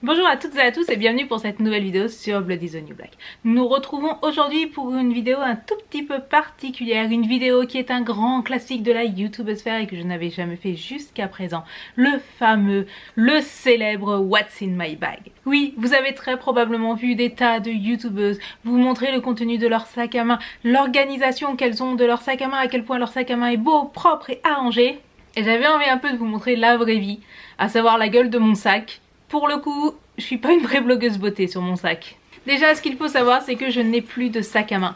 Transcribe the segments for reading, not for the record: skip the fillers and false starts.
Bonjour à toutes et à tous et bienvenue pour cette nouvelle vidéo sur Blood is the New Black. Nous nous retrouvons aujourd'hui pour une vidéo un tout petit peu particulière, une vidéo qui est un grand classique de la YouTubesphère et que je n'avais jamais fait jusqu'à présent. Le fameux, le célèbre What's in my bag. Oui, vous avez très probablement vu des tas de YouTubeuses vous montrer le contenu de leur sac à main, l'organisation qu'elles ont de leur sac à main, à quel point leur sac à main est beau, propre et arrangé. Et j'avais envie un peu de vous montrer la vraie vie, à savoir la gueule de mon sac. Pour le coup, je suis pas une vraie blogueuse beauté sur mon sac. Déjà, ce qu'il faut savoir, c'est que je n'ai plus de sac à main.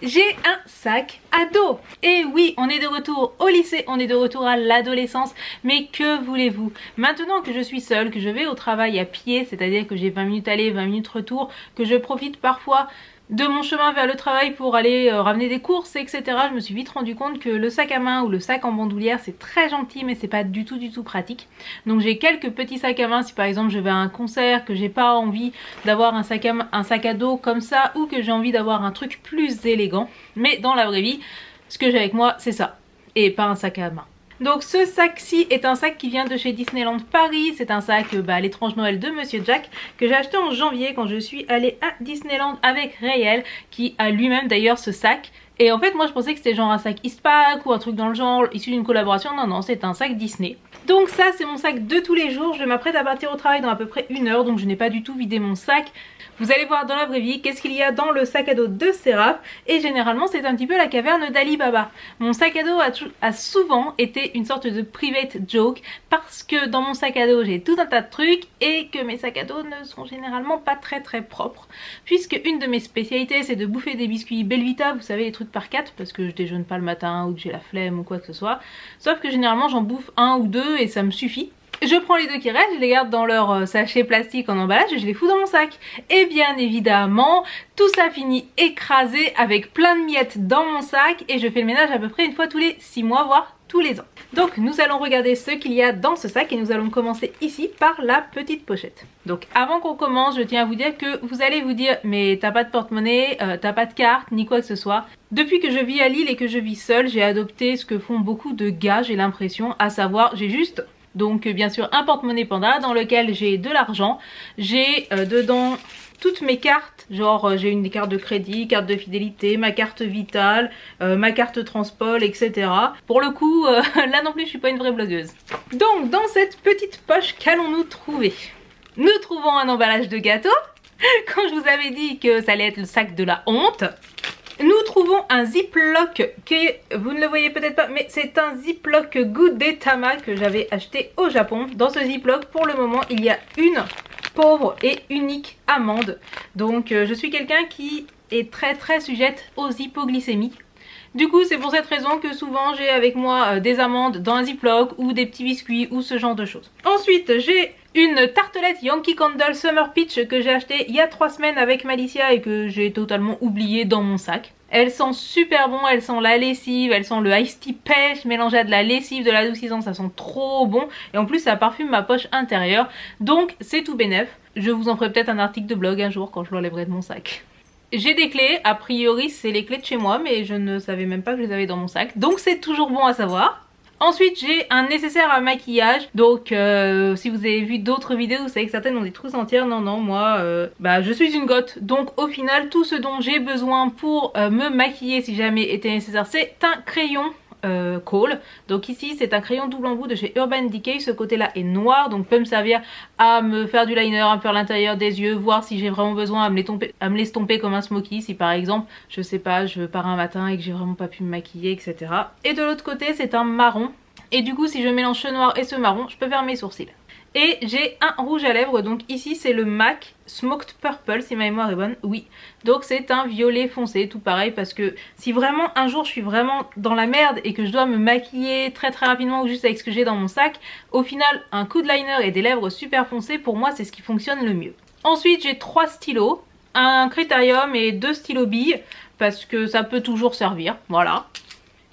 J'ai un sac à dos. Et oui, on est de retour au lycée, on est de retour à l'adolescence. Mais que voulez-vous? Maintenant que je suis seule, que je vais au travail à pied, c'est-à-dire que j'ai 20 minutes aller, 20 minutes retour, que je profite parfois de mon chemin vers le travail pour aller ramener des courses, etc. Je me suis vite rendu compte que le sac à main ou le sac en bandoulière c'est très gentil mais c'est pas du tout pratique. Donc j'ai quelques petits sacs à main si par exemple je vais à un concert, que j'ai pas envie d'avoir un sac à dos comme ça ou que j'ai envie d'avoir un truc plus élégant. Mais dans la vraie vie, ce que j'ai avec moi c'est ça et pas un sac à main. Donc ce sac-ci est un sac qui vient de chez Disneyland Paris, c'est un sac l'étrange Noël de Monsieur Jack que j'ai acheté en janvier quand je suis allée à Disneyland avec Rayel qui a lui-même d'ailleurs ce sac. Et en fait moi je pensais que c'était genre un sac Eastpak ou un truc dans le genre issu d'une collaboration, non c'est un sac Disney. Donc ça c'est mon sac de tous les jours, je m'apprête à partir au travail dans à peu près 1 heure donc je n'ai pas du tout vidé mon sac. Vous allez voir dans la vraie vie qu'est-ce qu'il y a dans le sac à dos de Séraph et généralement c'est un petit peu la caverne d'Ali Baba. Mon sac à dos a souvent été une sorte de private joke parce que dans mon sac à dos j'ai tout un tas de trucs et que mes sacs à dos ne sont généralement pas très propres puisque une de mes spécialités c'est de bouffer des biscuits Belvita, vous savez les trucs par 4 parce que je déjeune pas le matin ou que j'ai la flemme ou quoi que ce soit, sauf que généralement j'en bouffe 1 ou 2 et ça me suffit. Je prends les 2 qui restent, je les garde dans leur sachet plastique en emballage et je les fous dans mon sac. Et bien évidemment, tout ça finit écrasé avec plein de miettes dans mon sac et je fais le ménage à peu près une fois tous les 6 mois, voire tous les ans. Donc nous allons regarder ce qu'il y a dans ce sac et nous allons commencer ici par la petite pochette. Donc avant qu'on commence, je tiens à vous dire que vous allez vous dire mais t'as pas de porte-monnaie, t'as pas de carte, ni quoi que ce soit. Depuis que je vis à Lille et que je vis seule, j'ai adopté ce que font beaucoup de gars, j'ai l'impression, à savoir j'ai juste... Donc bien sûr un porte-monnaie Panda dans lequel j'ai de l'argent, j'ai dedans toutes mes cartes, genre j'ai une carte de crédit, carte de fidélité, ma carte vitale, ma carte transport, etc. Pour le coup, là non plus je suis pas une vraie blogueuse. Donc dans cette petite poche, qu'allons-nous trouver? Nous trouvons un emballage de gâteau. Quand je vous avais dit que ça allait être le sac de la honte, nous trouvons un Ziploc qui, vous ne le voyez peut-être pas, mais c'est un Ziploc Gudetama que j'avais acheté au Japon. Dans ce Ziploc, pour le moment, il y a une pauvre et unique amande. Donc je suis quelqu'un qui est très sujette aux hypoglycémies. Du coup c'est pour cette raison que souvent j'ai avec moi des amandes dans un Ziploc ou des petits biscuits ou ce genre de choses. Ensuite j'ai une tartelette Yankee Candle Summer Peach que j'ai acheté il y a 3 semaines avec Malicia et que j'ai totalement oublié dans mon sac. Elles sont super bon, elles sont la lessive, elles sont le iced tea pêche mélangé à de la lessive, de l'adoucissant, ça sent trop bon. Et en plus ça parfume ma poche intérieure, donc c'est tout bénef. Je vous en ferai peut-être un article de blog un jour quand je l'enlèverai de mon sac. J'ai des clés, a priori c'est les clés de chez moi mais je ne savais même pas que je les avais dans mon sac, donc c'est toujours bon à savoir. Ensuite j'ai un nécessaire à maquillage, donc si vous avez vu d'autres vidéos vous savez que certaines ont des trousses entières, non moi je suis une goth, donc au final tout ce dont j'ai besoin pour me maquiller si jamais était nécessaire c'est un crayon Kohl. Donc ici c'est un crayon double embout de chez Urban Decay, ce côté là est noir donc peut me servir à me faire du liner, à me faire l'intérieur des yeux, voir si j'ai vraiment besoin, à me l'estomper comme un smoky si par exemple je sais pas je pars un matin et que j'ai vraiment pas pu me maquiller etc. Et de l'autre côté c'est un marron et du coup si je mélange ce noir et ce marron je peux faire mes sourcils. Et j'ai un rouge à lèvres, donc ici c'est le MAC Smoked Purple si ma mémoire est bonne, oui. Donc c'est un violet foncé, tout pareil parce que si vraiment un jour je suis vraiment dans la merde et que je dois me maquiller très rapidement ou juste avec ce que j'ai dans mon sac, au final un coup de liner et des lèvres super foncées pour moi c'est ce qui fonctionne le mieux. Ensuite j'ai 3 stylos, un Critérium et 2 stylos billes parce que ça peut toujours servir, voilà.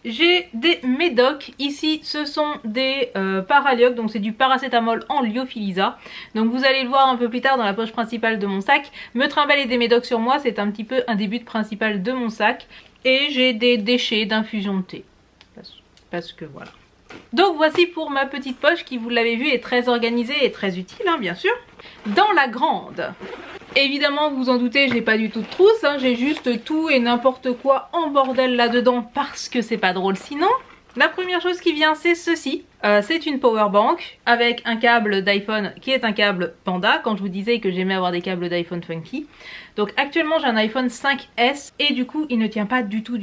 J'ai des médocs, ici ce sont des Paralioc, donc c'est du paracétamol en lyophilisa. Donc vous allez le voir un peu plus tard dans la poche principale de mon sac. Me trimballer des médocs sur moi c'est un petit peu un des buts principal de mon sac. Et j'ai des déchets d'infusion de thé, parce que voilà. Donc voici pour ma petite poche qui, vous l'avez vu, est très organisée et très utile, hein, bien sûr. Dans la grande, évidemment vous vous en doutez, j'ai pas du tout de trousse, hein, j'ai juste tout et n'importe quoi en bordel là-dedans parce que c'est pas drôle sinon. La première chose qui vient, c'est ceci. C'est une power bank avec un câble d'iPhone qui est un câble Panda, quand je vous disais que j'aimais avoir des câbles d'iPhone funky. Donc actuellement j'ai un iPhone 5S et du coup il ne tient pas du tout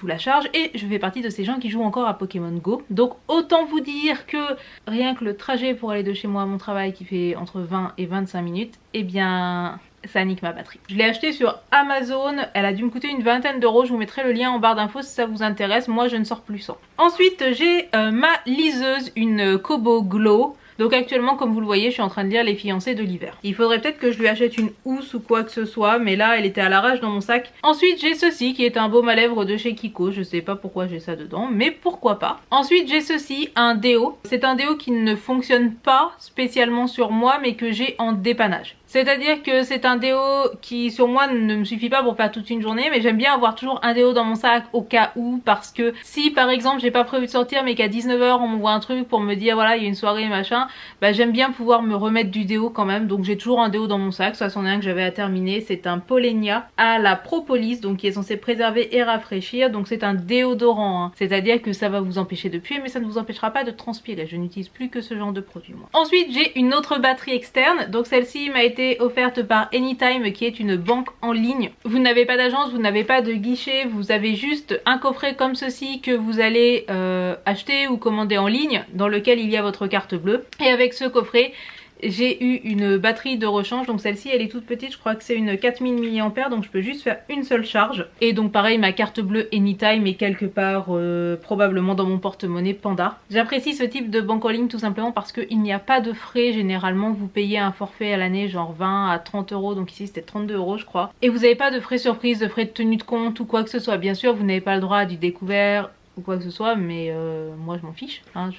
la charge, et je fais partie de ces gens qui jouent encore à Pokémon Go. Donc autant vous dire que rien que le trajet pour aller de chez moi à mon travail qui fait entre 20 et 25 minutes, eh bien ça nique ma batterie. Je l'ai acheté sur Amazon, elle a dû me coûter une vingtaine d'euros, je vous mettrai le lien en barre d'infos si ça vous intéresse, moi je ne sors plus sans. Ensuite j'ai ma liseuse, une Kobo Glow. Donc actuellement, comme vous le voyez, je suis en train de lire Les Fiancés de l'hiver. Il faudrait peut-être que je lui achète une housse ou quoi que ce soit, mais là elle était à l'arrache dans mon sac. Ensuite j'ai ceci qui est un baume à lèvres de chez Kiko, je sais pas pourquoi j'ai ça dedans, mais pourquoi pas. Ensuite j'ai ceci, un déo. C'est un déo qui ne fonctionne pas spécialement sur moi, mais que j'ai en dépannage. C'est-à-dire que c'est un déo qui sur moi ne me suffit pas pour faire toute une journée, mais j'aime bien avoir toujours un déo dans mon sac au cas où, parce que si par exemple j'ai pas prévu de sortir mais qu'à 19 h on m'envoie un truc pour me dire voilà il y a une soirée machin, bah j'aime bien pouvoir me remettre du déo quand même, donc j'ai toujours un déo dans mon sac. Ça c'en est un que j'avais à terminer, c'est un Polenia à la propolis, donc qui est censé préserver et rafraîchir, donc c'est un déodorant, hein. C'est-à-dire que ça va vous empêcher de puer mais ça ne vous empêchera pas de transpirer, je n'utilise plus que ce genre de produit moi. Ensuite j'ai une autre batterie externe, donc celle-ci m'a été offerte par Anytime qui est une banque en ligne. Vous n'avez pas d'agence, vous n'avez pas de guichet, vous avez juste un coffret comme ceci que vous allez acheter ou commander en ligne, dans lequel il y a votre carte bleue, et avec ce coffret j'ai eu une batterie de rechange, donc celle-ci elle est toute petite, je crois que c'est une 4000 mAh, donc je peux juste faire une seule charge. Et donc pareil, ma carte bleue Anytime est quelque part probablement dans mon porte-monnaie Panda. J'apprécie ce type de banque en ligne tout simplement parce qu'il n'y a pas de frais. Généralement vous payez un forfait à l'année genre 20 à 30 euros, donc ici c'était 32 euros je crois. Et vous n'avez pas de frais surprise, de frais de tenue de compte ou quoi que ce soit. Bien sûr vous n'avez pas le droit à du découvert ou quoi que ce soit, mais moi je m'en fiche, hein,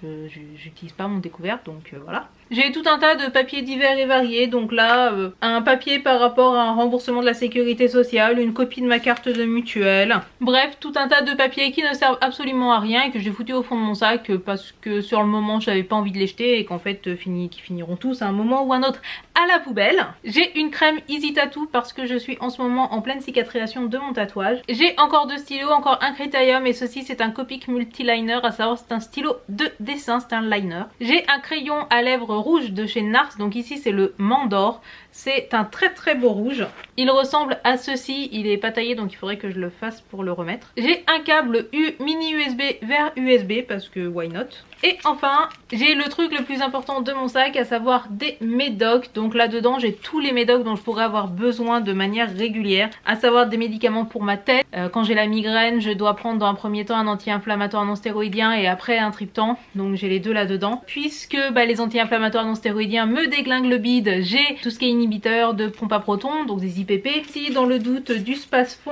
j'utilise pas mon découvert, donc voilà. J'ai tout un tas de papiers divers et variés, donc là un papier par rapport à un remboursement de la sécurité sociale, une copie de ma carte de mutuelle, bref tout un tas de papiers qui ne servent absolument à rien et que j'ai foutu au fond de mon sac parce que sur le moment j'avais pas envie de les jeter et qu'en fait qui finiront tous à un moment ou un autre à la poubelle. J'ai une crème Easy Tattoo parce que je suis en ce moment en pleine cicatrisation de mon tatouage. J'ai encore deux stylos, encore un Critérium, et ceci c'est un Copic Multiliner, à savoir c'est un stylo de dessin, c'est un liner. J'ai un crayon à lèvres rouge de chez NARS, donc ici c'est le Mandor. C'est un très beau rouge. Il ressemble à ceci, il est pas taillé donc il faudrait que je le fasse pour le remettre. J'ai un câble mini USB vers USB parce que why not. Et enfin j'ai le truc le plus important de mon sac, à savoir des médocs. Donc là dedans j'ai tous les médocs dont je pourrais avoir besoin de manière régulière, à savoir des médicaments pour ma tête. Quand j'ai la migraine je dois prendre dans un premier temps un anti-inflammatoire non stéroïdien et après un triptan, donc j'ai les deux là dedans. Puisque les anti-inflammatoires non stéroïdiens me déglinguent le bide, j'ai tout ce qui est inhibiteur de pompe à protons, donc des IPP. Si dans le doute du Spasfon,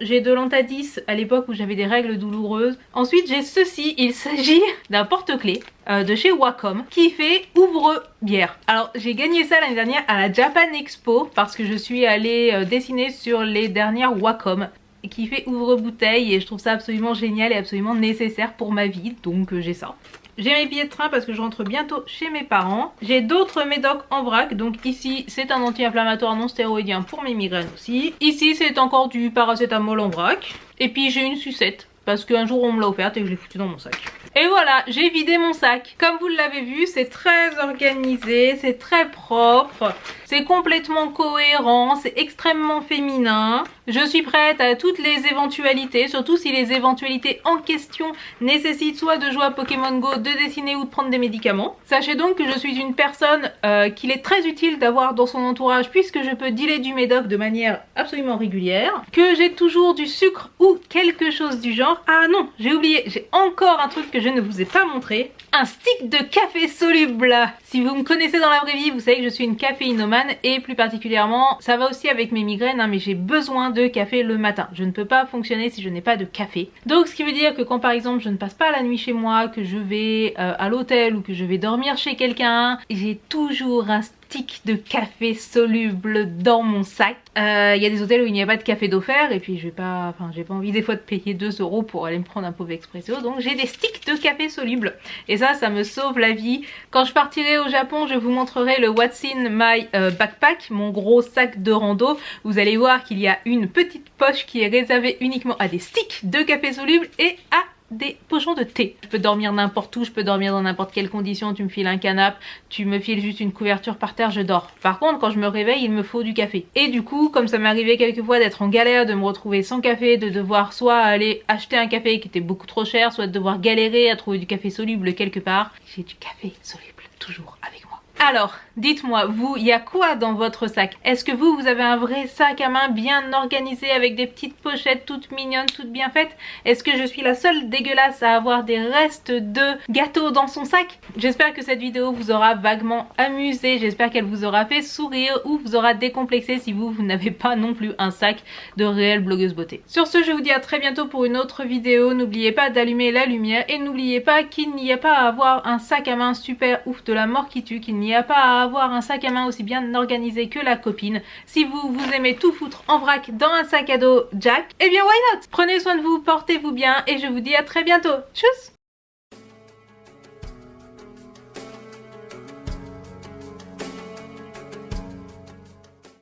j'ai de l'Antadis à l'époque où j'avais des règles douloureuses. Ensuite j'ai ceci, il s'agit d'un porte-clés de chez Wacom qui fait ouvre-bière. Alors j'ai gagné ça l'année dernière à la Japan Expo parce que je suis allée dessiner sur les dernières Wacom, qui fait ouvre-bouteille, et je trouve ça absolument génial et absolument nécessaire pour ma vie, donc j'ai ça. J'ai mes billets de train parce que je rentre bientôt chez mes parents. J'ai d'autres médocs en vrac, donc ici c'est un anti-inflammatoire non stéroïdien pour mes migraines aussi. Ici c'est encore du paracétamol en vrac. Et puis j'ai une sucette parce qu'un jour on me l'a offerte et que je l'ai foutue dans mon sac. Et voilà, j'ai vidé mon sac. Comme vous l'avez vu, c'est très organisé, c'est très propre, c'est complètement cohérent, c'est extrêmement féminin. Je suis prête à toutes les éventualités, surtout si les éventualités en question nécessitent soit de jouer à Pokémon Go, de dessiner ou de prendre des médicaments. Sachez donc que je suis une personne qu'il est très utile d'avoir dans son entourage puisque je peux dealer du médoc de manière absolument régulière, que j'ai toujours du sucre ou quelque chose du genre. Ah non, j'ai oublié, j'ai encore un truc que je ne vous ai pas montré, un stick de café soluble. Si vous me connaissez dans la vraie vie, vous savez que je suis une caféinomane et plus particulièrement, ça va aussi avec mes migraines, hein, mais j'ai besoin de café le matin. Je ne peux pas fonctionner si je n'ai pas de café. Donc ce qui veut dire que quand par exemple je ne passe pas la nuit chez moi, que je vais à l'hôtel ou que je vais dormir chez quelqu'un, j'ai toujours un sticks de café soluble dans mon sac. Il y a des hôtels où il n'y a pas de café d'offert et puis j'ai pas envie des fois de payer 2 € pour aller me prendre un pauvre expresso, donc j'ai des sticks de café soluble et ça me sauve la vie. Quand je partirai au Japon, je vous montrerai le What's in my backpack, mon gros sac de rando. Vous allez voir qu'il y a une petite poche qui est réservée uniquement à des sticks de café soluble et à des pochons de thé. Je peux dormir n'importe où, je peux dormir dans n'importe quelle condition, tu me files un canapé, tu me files juste une couverture par terre, je dors. Par contre, quand je me réveille, il me faut du café. Et du coup, comme ça m'est arrivé quelquefois d'être en galère, de me retrouver sans café, de devoir soit aller acheter un café qui était beaucoup trop cher, soit de devoir galérer à trouver du café soluble quelque part, j'ai du café soluble toujours avec moi. Alors, dites-moi, vous, il y a quoi dans votre sac? Est-ce que vous avez un vrai sac à main bien organisé avec des petites pochettes toutes mignonnes, toutes bien faites? Est-ce que je suis la seule dégueulasse à avoir des restes de gâteaux dans son sac? J'espère que cette vidéo vous aura vaguement amusé, j'espère qu'elle vous aura fait sourire ou vous aura décomplexé si vous n'avez pas non plus un sac de réelle blogueuse beauté. Sur ce, je vous dis à très bientôt pour une autre vidéo. N'oubliez pas d'allumer la lumière et n'oubliez pas qu'il n'y a pas à avoir un sac à main super ouf de la mort qui tue, qu'il n'y a pas à avoir un sac à main aussi bien organisé que la copine. Si vous aimez tout foutre en vrac dans un sac à dos Jack, eh bien why not? Prenez soin de vous, portez-vous bien et je vous dis à très bientôt. Tchuss!